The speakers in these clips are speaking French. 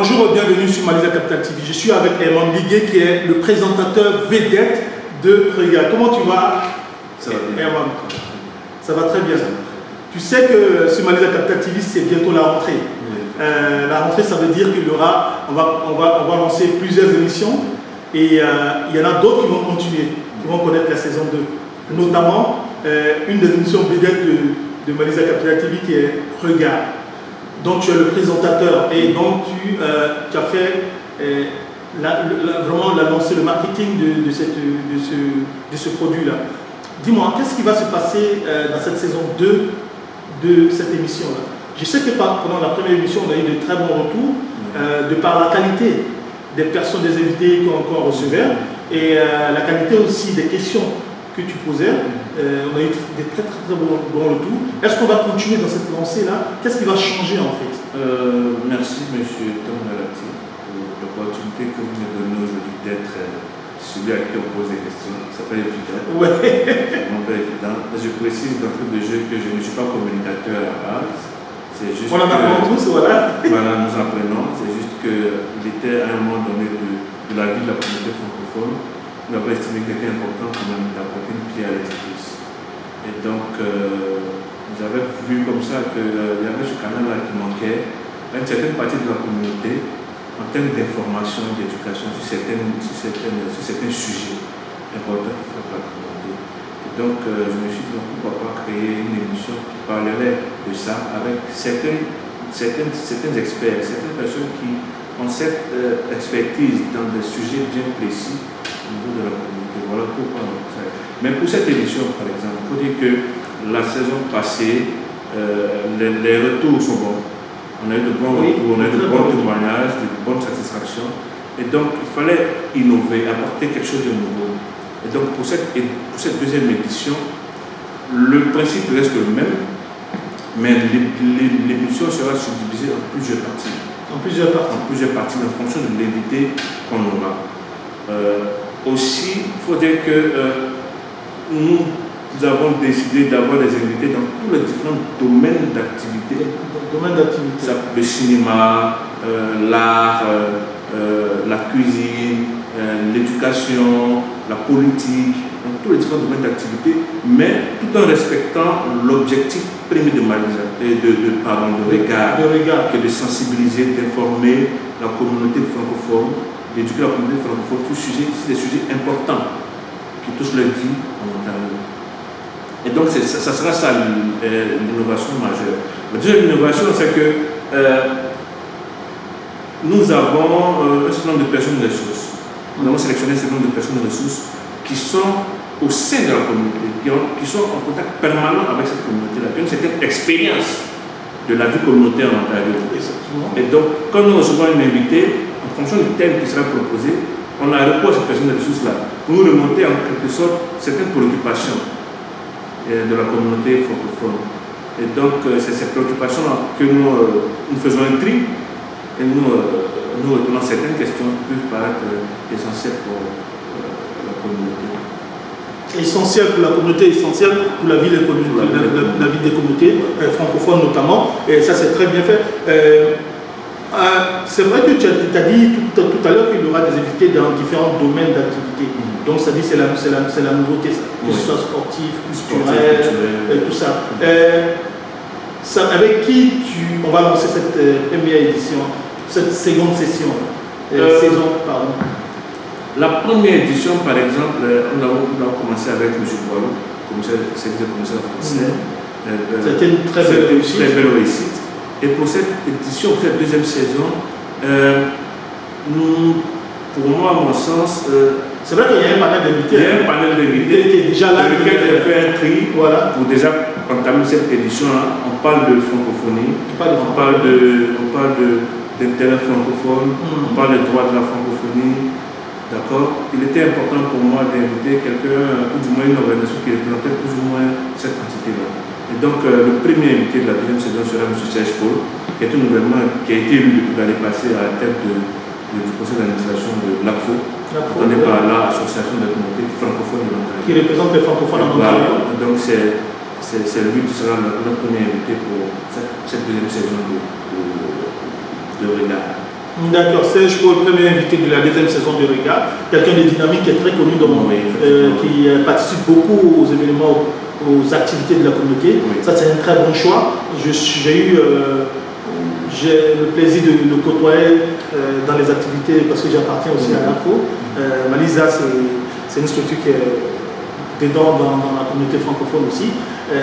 Bonjour et bienvenue sur Malisa Capital TV. Je suis avec Herman Liguet qui est le présentateur vedette de Regard. Comment tu vas? Ça va bien. Herman, ça va très bien. Tu sais que sur Malisa Capital TV, c'est bientôt la rentrée. Oui. La rentrée, ça veut dire on va lancer plusieurs émissions et il y en a d'autres qui vont continuer, qui vont connaître la saison 2. Notamment, une des émissions vedettes de Malisa Capital TV qui est Regard. Donc tu es le présentateur et donc tu as fait vraiment lancé le marketing de ce produit-là. Dis-moi, qu'est-ce qui va se passer dans cette saison 2 de cette émission-là? Je sais que pendant la première émission, on a eu de très bons retours de par la qualité des personnes, des invités qu'on recevait et la qualité aussi des questions que tu posais. On a eu des très bons retours. Est-ce qu'on va continuer dans cette lancée-là? Qu'est-ce qui va changer en fait? Merci M. Tom Galati pour l'opportunité que vous me donnez aujourd'hui d'être celui à qui on pose des questions. Ça peut être évident. Ouais. C'est vraiment pas évident. Je précise dans le jeu que je ne suis pas communicateur à la base. C'est juste on en apprend tous, voilà. Voilà, nous apprenons. C'est juste qu'il était à un moment donné de la vie de la communauté francophone. On avait estimé qu'il était important quand même d'apporter une pierre à l'édifice. Et donc, vous avez vu comme ça qu'il y avait ce canal-là qui manquait à une certaine partie de la communauté en termes d'information, d'éducation sur certains sujets importants qui frappent la communauté. Et donc, je me suis dit, pourquoi pas créer une émission qui parlerait de ça avec certains experts, certaines personnes qui ont cette expertise dans des sujets bien précis au niveau de la communauté. Voilà pourquoi on fait ça. Mais pour cette édition, par exemple, il faut dire que la saison passée, les retours sont bons. On a eu de bons retours, on a eu de bons témoignages, de bonnes satisfactions. Et donc, il fallait innover, apporter quelque chose de nouveau. Et donc, pour cette deuxième édition, le principe reste le même, mais l'émission sera subdivisée en plusieurs parties. En plusieurs parties, en fonction de l'invité qu'on aura. Aussi, il faut dire que nous avons décidé d'avoir des invités dans tous les différents domaines d'activité. Le cinéma, l'art, la cuisine, l'éducation, la politique, dans tous les différents domaines d'activité, mais tout en respectant l'objectif premier de Malisa, de Regard, qui est de sensibiliser, d'informer la communauté francophone, d'éduquer la communauté francophone sur des sujets importants qui touchent leur vie en Ontario. Et donc, ça sera ça l'innovation majeure. La deuxième innovation, c'est que nous avons un certain nombre de personnes ressources. Nous avons sélectionné un certain nombre de personnes ressources qui sont au sein de la communauté, qui sont en contact permanent avec cette communauté-là, qui ont une certaine expérience de la vie communautaire en Ontario. Et donc, quand nous recevons une invitée, en fonction du thème qui sera proposé, on a recours à cette personne ressources-là pour nous remonter en quelque sorte certaines préoccupations de la communauté francophone. Et donc, c'est ces préoccupations-là que nous faisons un tri et nous retenons certaines questions qui peuvent paraître essentielles pour la communauté. Essentiel pour la communauté, essentiel pour la vie des communautés, francophones notamment. Et ça, c'est très bien fait. C'est vrai que tu as dit tout à l'heure qu'il y aura des invités dans différents domaines d'activité. Donc, ça dit c'est la nouveauté, que ce soit sportif, culturel, tout ça. Avec qui on va lancer cette première édition, cette seconde saison, pardon. La première édition, par exemple, on a commencé avec M. Boileau, commissaire français. C'était une très belle réussite. Et pour cette édition, pour cette deuxième saison, pour moi, à mon sens, c'est vrai qu'il y a un panel d'invités. Il y a un panel d'invités qui est déjà là. Dans lequel j'ai fait un tri pour déjà entamer cette édition-là. On parle de francophonie, on parle d'intérêt francophone, on parle des droits de la francophonie. D'accord? Il était important pour moi d'inviter quelqu'un, ou du moins une organisation qui représentait plus ou moins cette entité-là. Et donc, le premier invité de la deuxième saison sera M. Serge Paul, qui a été élu depuis l'année passée à la tête du conseil d'administration de l'ACFO, entendez par l'Association des communautés francophones de l'Ontario. Qui représente les francophones en Ontario. Donc, c'est lui qui sera notre premier invité pour cette deuxième saison de Regard. D'accord, Serge Paul, premier invité de la deuxième saison de Regard, quelqu'un de dynamique qui est très connu dans mon qui participe beaucoup aux événements, aux activités de la communauté. Oui. Ça, c'est un très bon choix. J'ai le plaisir de le côtoyer dans les activités parce que j'appartiens aussi à l'AFO. Malisa, c'est une structure qui est dedans dans la communauté francophone aussi.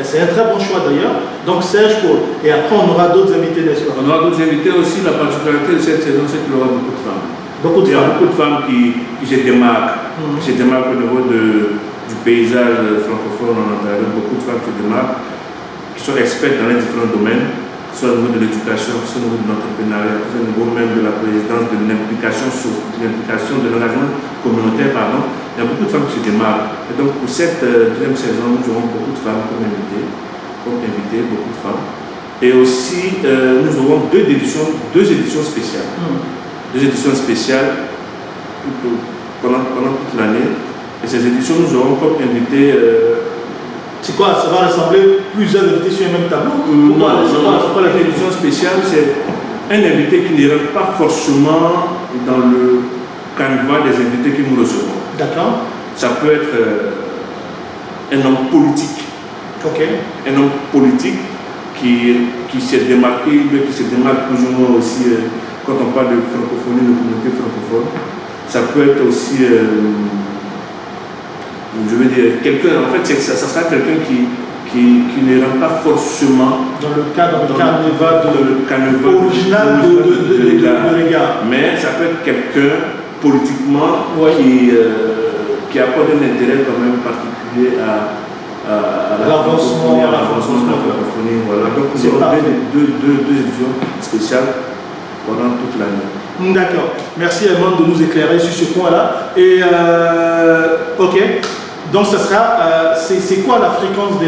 C'est un très bon choix d'ailleurs. Donc Serge Paul. Et après, on aura d'autres invités, n'est-ce pas? On aura d'autres invités aussi. La particularité de cette saison, c'est qu'il y aura beaucoup de femmes. Il y a beaucoup de femmes qui se démarquent. Qui se démarquent au niveau du paysage francophone en Ontario. Beaucoup de femmes qui se démarquent, qui sont expertes dans les différents domaines, soit au niveau de l'éducation, soit au niveau de l'entrepreneuriat, soit au niveau même de la présidence, de l'implication, de l'engagement communautaire, pardon. Il y a beaucoup de femmes qui se démarquent. Et donc pour cette deuxième saison, nous aurons beaucoup de femmes comme invitées, beaucoup de femmes. Et aussi, nous aurons deux éditions spéciales. Deux éditions spéciales pendant toute l'année. Et ces éditions, nous aurons comme invités... c'est quoi? Ça va rassembler plusieurs invités sur un même tableau? Non, c'est pas la édition spéciale, c'est un invité qui ne rentre pas forcément dans le canevas des invités que nous recevons. D'accord. Ça peut être un homme politique. Ok. Un homme politique qui s'est démarqué, qui se démarque plus ou moins aussi quand on parle de francophonie, de communauté francophone. Ça peut être aussi, je veux dire, quelqu'un, en fait, ça sera quelqu'un qui ne rentre pas forcément dans le cadre original de Regard. Mais ça peut être quelqu'un politiquement qui apporte un intérêt quand même particulier à l'avancement de la francophonie. Voilà. Donc nous aurons deux éditions spéciales pendant toute l'année. D'accord. Merci Edmond de nous éclairer sur ce point-là. Et ok. Donc ça sera, c'est quoi la fréquence de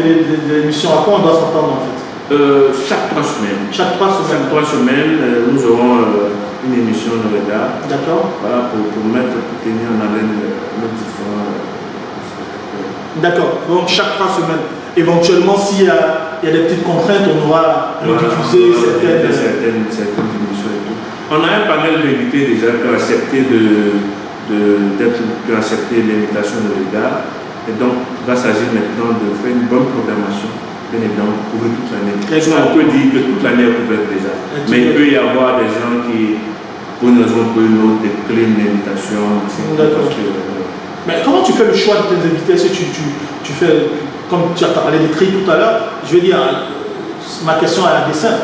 l'émission? À quoi on doit s'entendre en fait? Chaque 3 semaines. Chaque 3 semaines. Chaque 3 semaines, nous aurons une émission de Regard. D'accord. Voilà, pour tenir en haleine nos différents. D'accord. Donc chaque 3 semaines. Éventuellement, s'il y a des petites contraintes, on aura rediffuser certaines émissions et tout. On a un panel d'invités déjà qui ont accepté l'invitation de Regard. Et donc, il va s'agir maintenant de faire une bonne programmation, bien évidemment, pour couvrir toute l'année. On peut dire que toute l'année est couverte déjà. Mais il peut y avoir des gens qui, pour une raison ou pour une autre, déclinent l'invitation. Mais comment tu fais le choix de tes invités? Est-ce que tu fais, comme tu as parlé des tri tout à l'heure, je veux dire, ma question est à dessein.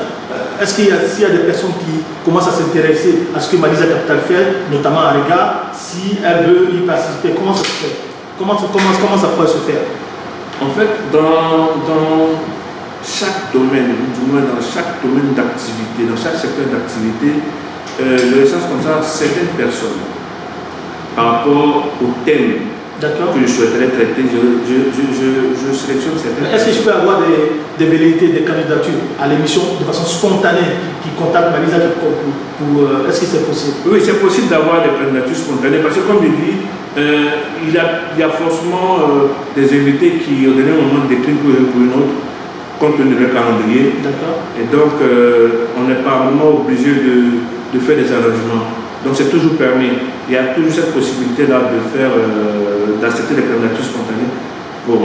Est-ce qu'il y a des personnes qui commencent à s'intéresser à ce que Malisa Capital fait, notamment à Regard, si elle veut y participer? Comment ça se fait? Comment ça pourrait se faire? En fait, dans chaque domaine, du moins dans chaque domaine d'activité, dans chaque secteur d'activité, je recense comme ça certaines personnes par rapport au thème que je souhaiterais traiter, je sélectionne certaines. Est-ce que je peux avoir des velléités, des candidatures à l'émission de façon spontanée qui contactent Malisa est-ce que c'est possible? Oui, c'est possible d'avoir des candidatures spontanées parce que comme je dis, il y a forcément des invités qui au dernier moment déclinent pour une autre compte tenu de leur calendrier. Et donc on n'est pas vraiment obligé de faire des arrangements. Donc c'est toujours permis. Il y a toujours cette possibilité-là d'accepter les candidatures spontanées pour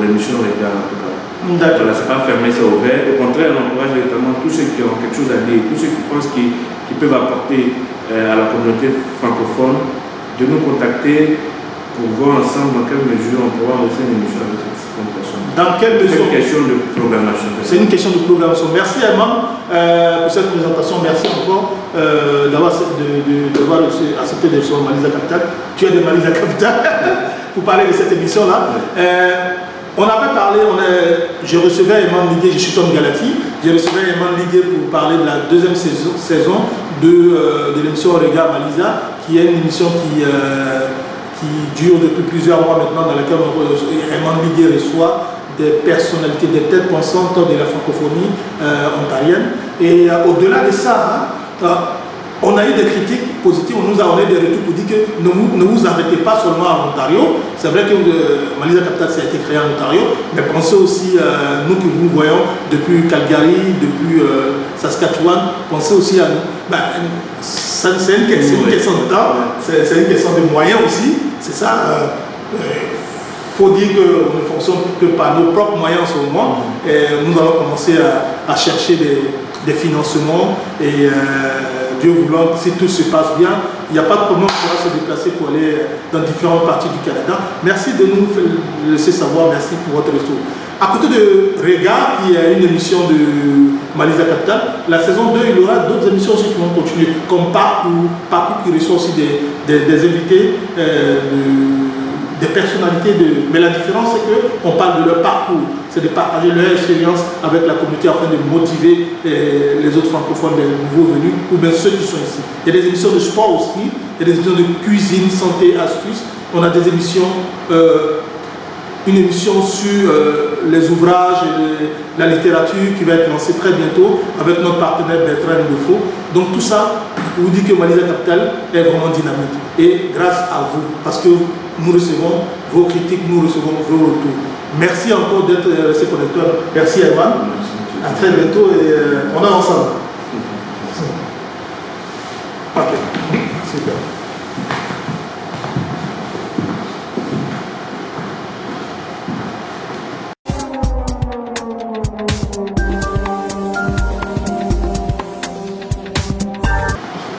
l'émission Regard en tout cas. Voilà, c'est pas fermé, c'est ouvert. Au contraire, on encourage véritablement tous ceux qui ont quelque chose à dire, tous ceux qui pensent qu'ils peuvent apporter à la communauté francophone, de nous contacter pour voir ensemble dans quelle mesure on pourra lancer une émission avec cette personne. Dans quelle mesure? C'est une question de programmation. C'est une question de programmation. Merci Edmond pour cette présentation. Merci encore d'avoir accepté de recevoir Malisa Capital. Tu es de Malisa Capital pour parler de cette émission-là. On avait parlé, je recevais Edmond Liguet, je suis Tom Galati, je recevais Edmond Liguet pour parler de la deuxième saison de l'émission Regard Malisa, qui est une émission qui dure depuis plusieurs mois maintenant, dans laquelle Edmond Liguet reçoit des personnalités, des têtes pensantes de la francophonie ontarienne. Et au-delà de ça, On a eu des critiques positives, on a eu des retours pour dire que ne vous arrêtez pas seulement en Ontario. C'est vrai que Malisa Capital, ça a été créé en Ontario, mais pensez aussi, nous que vous voyons depuis Calgary, depuis Saskatchewan, pensez aussi à nous. C'est une question de temps, c'est une question de moyens aussi. C'est ça. Faut dire qu'on ne fonctionne que par nos propres moyens en ce moment. Et nous allons commencer à chercher des financements et Dieu voulant, si tout se passe bien, il n'y a pas de problème, on pourra se déplacer pour aller dans différentes parties du Canada. Merci de nous laisser savoir, merci pour votre retour. À côté de Regard, qui est une émission de Malisa Capital, la saison 2, il y aura d'autres émissions aussi qui vont continuer, comme Parcours qui reçoit aussi des invités, des personnalités. Mais la différence, c'est qu'on parle de leur parcours, c'est de partager leur expérience avec la communauté afin de motiver les autres francophones, les nouveaux venus, ou bien ceux qui sont ici. Il y a des émissions de sport aussi, il y a des émissions de cuisine, santé, astuces. On a des émissions, une émission sur les ouvrages et la littérature qui va être lancée très bientôt avec notre partenaire Bertrand Defaux. Donc tout ça, vous dit que Malisa Capital est vraiment dynamique. Et grâce à vous, parce que nous recevons vos critiques, nous recevons vos retours. Merci encore d'être resté connecté. Merci Herman. À très bientôt et on est ensemble. Ok, super.